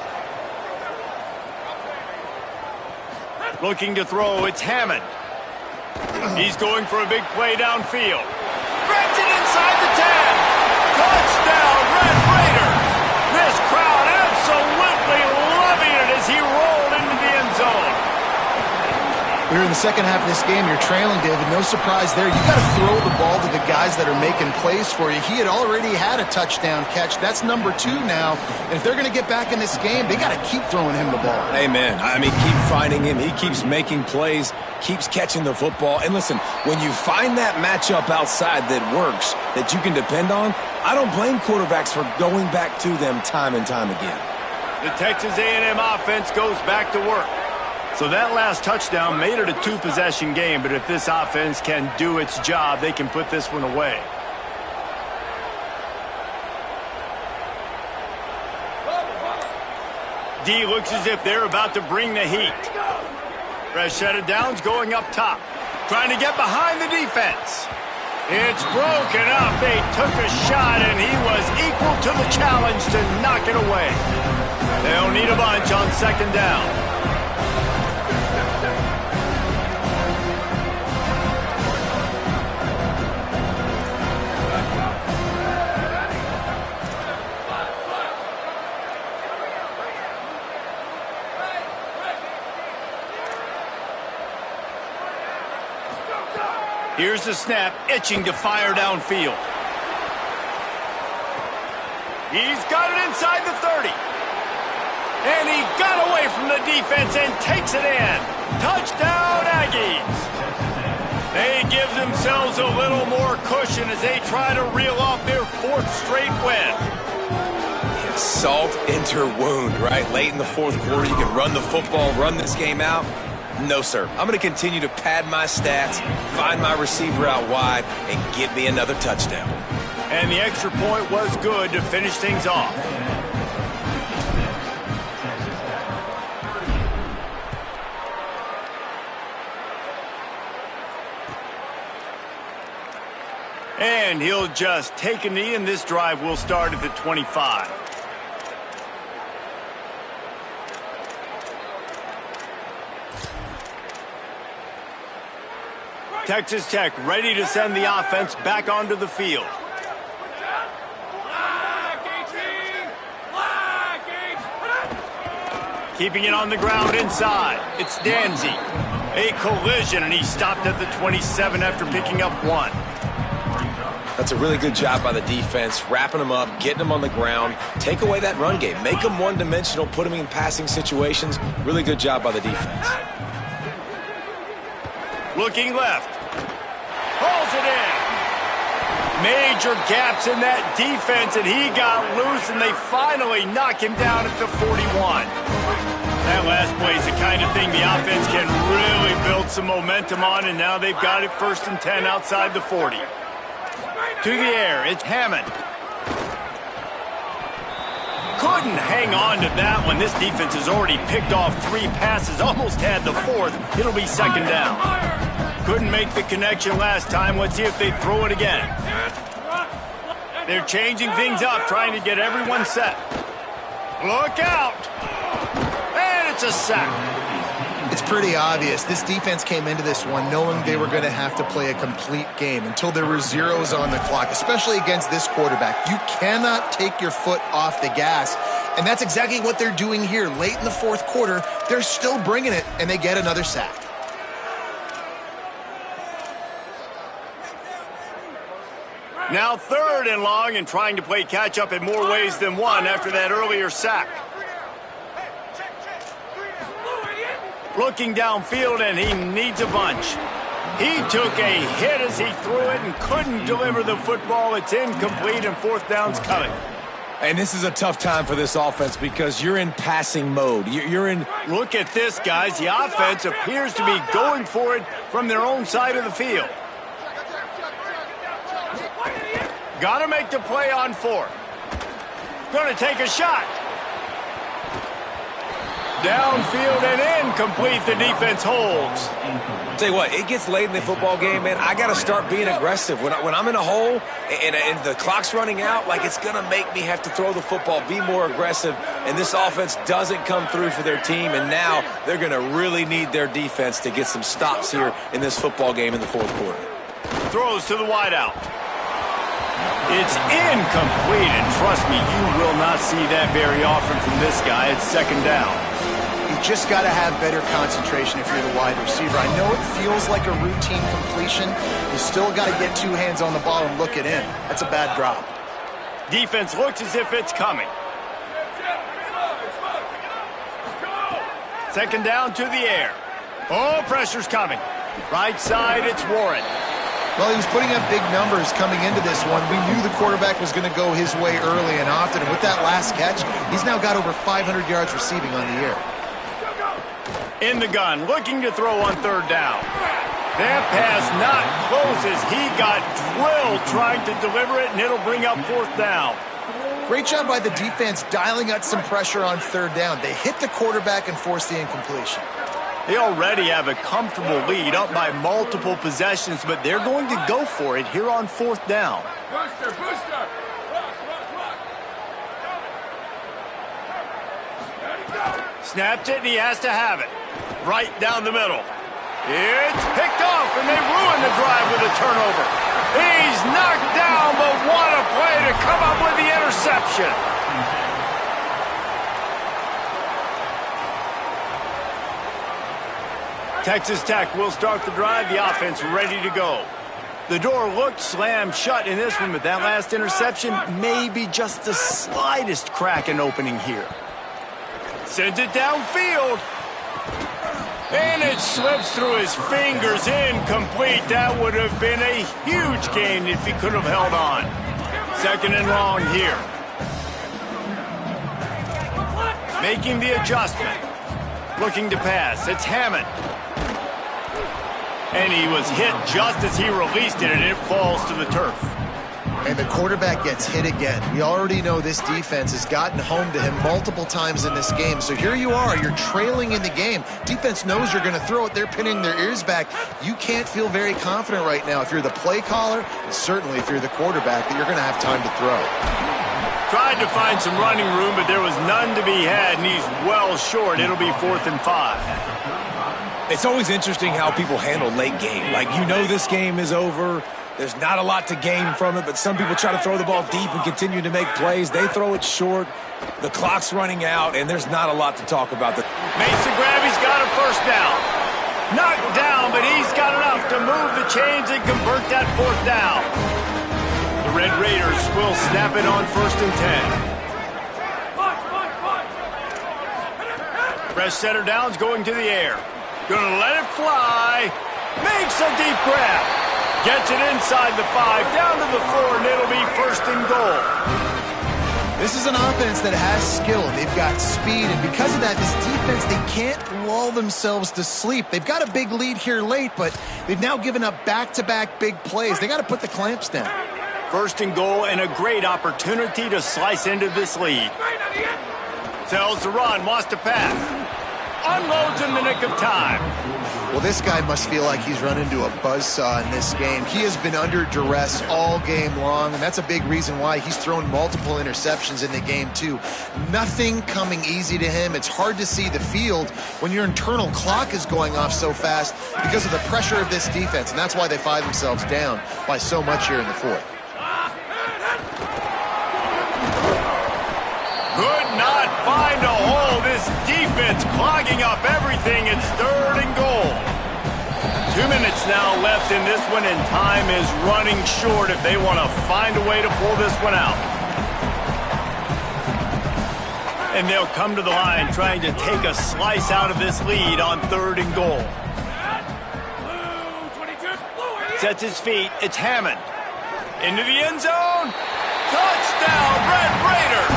Looking to throw, it's Hammond. He's going for a big play downfield. Grabs it inside the 10. Touchdown, Red Raiders. This crowd absolutely loving it as he rolled into the end zone. We're in the second half of this game. You're trailing, David. No surprise there. You got to throw the ball to the guys that are making plays for you. He had already had a touchdown catch. That's number 2 now. And if they're going to get back in this game, they got to keep throwing him the ball. Amen. I mean, keep finding him. He keeps making plays, keeps catching the football. And listen, when you find that matchup outside that works, that you can depend on, I don't blame quarterbacks for going back to them time and time again. The Texas A&M offense goes back to work. So that last touchdown made it a 2-possession game, but if this offense can do its job, they can put this one away. D looks as if they're about to bring the heat. Fresh set of downs going up top. Trying to get behind the defense. It's broken up. They took a shot, and he was equal to the challenge to knock it away. They'll need a bunch on second down. Here's the snap, itching to fire downfield. He's got it inside the 30. And he got away from the defense and takes it in. Touchdown, Aggies. They give themselves a little more cushion as they try to reel off their 4th straight win. Yeah, salt into her wound, right? Late in the 4th quarter, you can run the football, run this game out. No, sir. I'm going to continue to pad my stats, find my receiver out wide, and get me another touchdown. And the extra point was good to finish things off. And he'll just take a knee, and this drive will start at the 25. Texas Tech ready to send the offense back onto the field. Keeping it on the ground inside. It's Danzy. A collision, and he stopped at the 27 after picking up 1. That's a really good job by the defense, wrapping them up, getting them on the ground, take away that run game, make them one-dimensional, put them in passing situations. Really good job by the defense. Looking left. Pulls it in. Major gaps in that defense, and he got loose, and they finally knock him down at the 41. That last play is the kind of thing the offense can really build some momentum on, and now they've got it 1st and 10 outside the 40. To the air, it's Hammond. Couldn't hang on to that one. This defense has already picked off 3 passes, almost had the 4th. It'll be second down. Couldn't make the connection last time. Let's see if they throw it again. They're changing things up, trying to get everyone set. Look out! And it's a sack. It's pretty obvious. This defense came into this one knowing they were going to have to play a complete game until there were zeros on the clock, especially against this quarterback. You cannot take your foot off the gas, and that's exactly what they're doing here. Late in the 4th quarter, they're still bringing it, and they get another sack. Now 3rd and long, and trying to play catch-up in more ways than one after that earlier sack. Looking downfield, and he needs a bunch. He took a hit as he threw it and couldn't deliver the football. It's incomplete, and 4th down's coming. And this is a tough time for this offense because you're in passing mode. You're in... Look at this, guys. The offense appears to be going for it from their own side of the field. Got to make the play on 4th. Going to take a shot. downfield and incomplete. The defense holds. Tell you what, it gets late in the football game, man. I got to start being aggressive. When I'm in a hole and the clock's running out, like, it's going to make me have to throw the football, be more aggressive, and this offense doesn't come through for their team, and now they're going to really need their defense to get some stops here in this football game in the fourth quarter. Throws to the wideout. It's incomplete, and trust me, you will not see that very often from this guy. It's second down. You just got to have better concentration if you're the wide receiver. I know it feels like a routine completion. You still got to get two hands on the ball and look it in. That's a bad drop. Defense looks as if it's coming. Second down to the air. Oh, pressure's coming. Right side, it's Warren. Well, he was putting up big numbers coming into this one. We knew the quarterback was going to go his way early and often. And with that last catch, he's now got over 500 yards receiving on the year. In the gun, looking to throw on third down. That pass not close as he got drilled trying to deliver it, and it'll bring up fourth down. Great job by the defense dialing out some pressure on third down. They hit the quarterback and forced the incompletion. They already have a comfortable lead, up by multiple possessions, but they're going to go for it here on fourth down. Booster, booster. Snapped it, and he has to have it. Right down the middle. It's picked off, and they ruin the drive with a turnover. He's knocked down, but what a play to come up with the interception. Texas Tech will start the drive, the offense ready to go. The door looked slammed shut in this one, but that last interception may be just the slightest crack in opening here. Sends it downfield. And it slips through his fingers, incomplete. That would have been a huge gain if he could have held on. Second and long here. Making the adjustment. Looking to pass. It's Hammond. And he was hit just as he released it, and it falls to the turf. And the quarterback gets hit again. We already know this defense has gotten home to him multiple times in this game. So here you are, you're trailing in the game. Defense knows you're going to throw it. They're pinning their ears back. You can't feel very confident right now if you're the play caller, and certainly if you're the quarterback, that you're going to have time to throw. Tried to find some running room, but there was none to be had, and he's well short. It'll be 4th and 5. It's always interesting how people handle late game. Like, you know this game is over. There's not a lot to gain from it, but some people try to throw the ball deep and continue to make plays. They throw it short. The clock's running out, and there's not a lot to talk about. Makes the grab. He's got a first down. Knocked down, but he's got enough to move the chains and convert that fourth down. The Red Raiders will snap it on 1st and 10. Fresh center down's going to the air. Gonna let it fly. Makes a deep grab. Gets it inside the 5, down to the 4, and it'll be 1st and goal. This is an offense that has skill. They've got speed, and because of that, this defense, they can't lull themselves to sleep. They've got a big lead here late, but they've now given up back-to-back big plays. They got to put the clamps down. 1st and goal, and a great opportunity to slice into this lead. Tells to run, wants to pass. Unloads in the nick of time. Well, this guy must feel like he's run into a buzzsaw in this game. He has been under duress all game long, and that's a big reason why he's thrown multiple interceptions in the game, too. Nothing coming easy to him. It's hard to see the field when your internal clock is going off so fast because of the pressure of this defense, and that's why they find themselves down by so much here in the 4th. Could not find a hole. This defense clogging up everything. It's 3rd and goal. 2 minutes now left in this one, and time is running short if they want to find a way to pull this one out. And they'll come to the line trying to take a slice out of this lead on 3rd and goal. Sets his feet. It's Hammond. Into the end zone. Touchdown, Red Raiders.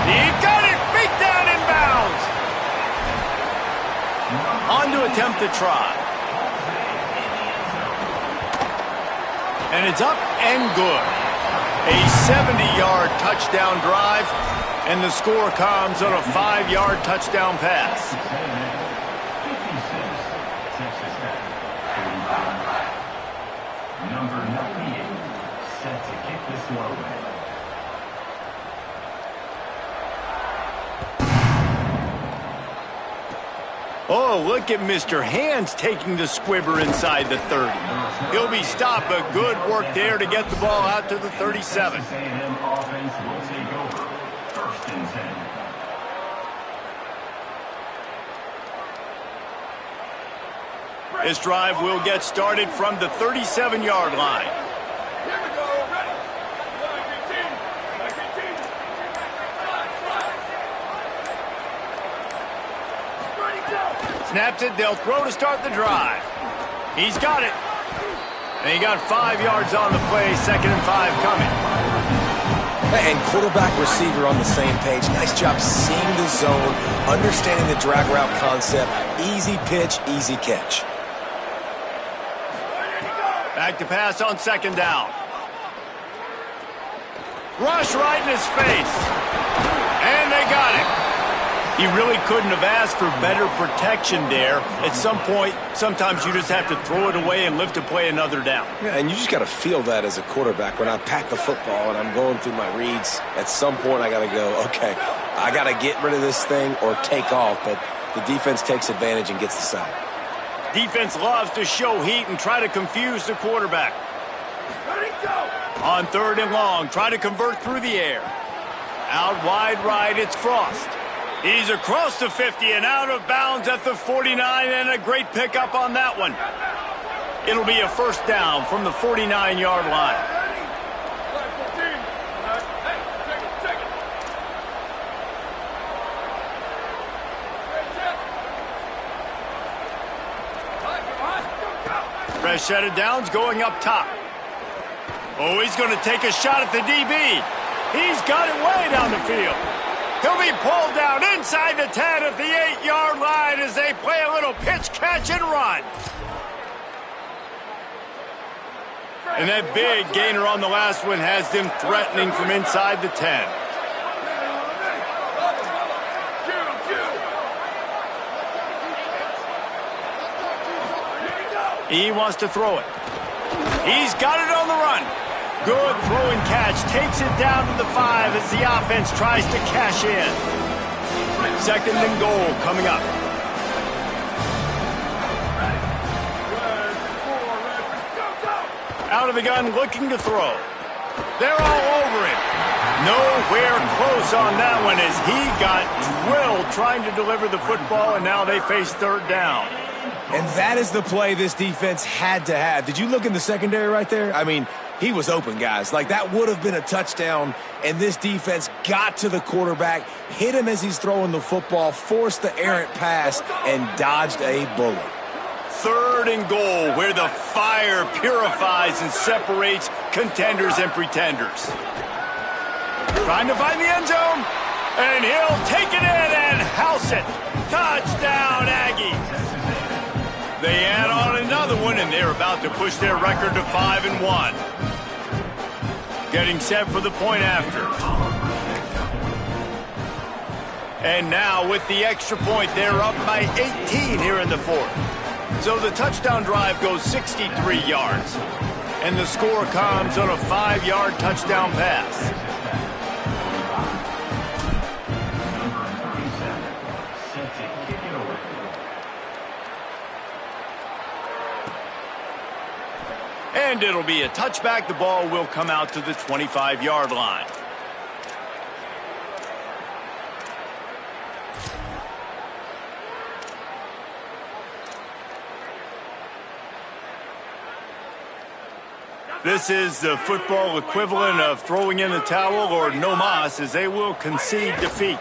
He got it, beat down in bounds. On to attempt the try. And it's up and good. A 70-yard touchdown drive. And the score comes on a 5-yard touchdown pass. Number 98, set to kick this one away. Oh, look at Mr. Hands taking the squibber inside the 30. He'll be stopped, but good work there to get the ball out to the 37. A&M offense will take over. 1st and 10. This drive will get started from the 37-yard line. Here we go. Ready? 19. Ready, go. Snaps it, they'll throw to start the drive. He's got it. And he got 5 yards on the play, 2nd and 5 coming. And quarterback receiver on the same page. Nice job seeing the zone, understanding the drag route concept. Easy pitch, easy catch. Back to pass on 2nd down. Rush right in his face. And they got it. He really couldn't have asked for better protection there. At some point, sometimes you just have to throw it away and live to play another down. Yeah, and you just got to feel that as a quarterback. When I pack the football and I'm going through my reads, at some point I got to go, okay, I got to get rid of this thing or take off. But the defense takes advantage and gets the sack. Defense loves to show heat and try to confuse the quarterback. Ready, go. On 3rd and long, try to convert through the air. Out wide right, it's Frost. He's across the 50 and out of bounds at the 49, and a great pickup on that one. It'll be a 1st down from the 49-yard line. Ready? 14. Hey, take it. Fresh set of downs going up top. Oh, he's going to take a shot at the DB. He's got it way down the field. He'll be pulled down inside the 10 at the 8-yard line as they play a little pitch, catch, and run. And that big gainer on the last one has them threatening from inside the 10. He wants to throw it. He's got it on the run. Good throw and catch. Takes it down to the 5 as the offense tries to cash in. 2nd and goal coming up. Out of the gun, looking to throw. They're all over him. Nowhere close on that one as he got drilled trying to deliver the football, and now they face 3rd down. And that is the play this defense had to have. Did you look in the secondary right there? I mean, he was open, guys. Like, that would have been a touchdown, and this defense got to the quarterback, hit him as he's throwing the football, forced the errant pass, and dodged a bullet. 3rd and goal, where the fire purifies and separates contenders and pretenders. Trying to find the end zone, and he'll take it in and house it. Touchdown, Aggies. They add on another one, and they're about to push their record to 5-1. Getting set for the point after. And now with the extra point, they're up by 18 here in the 4th. So the touchdown drive goes 63 yards. And the score comes on a 5-yard touchdown pass. And it'll be a touchback. The ball will come out to the 25-yard line. This is the football equivalent of throwing in the towel or no mas, as they will concede defeat.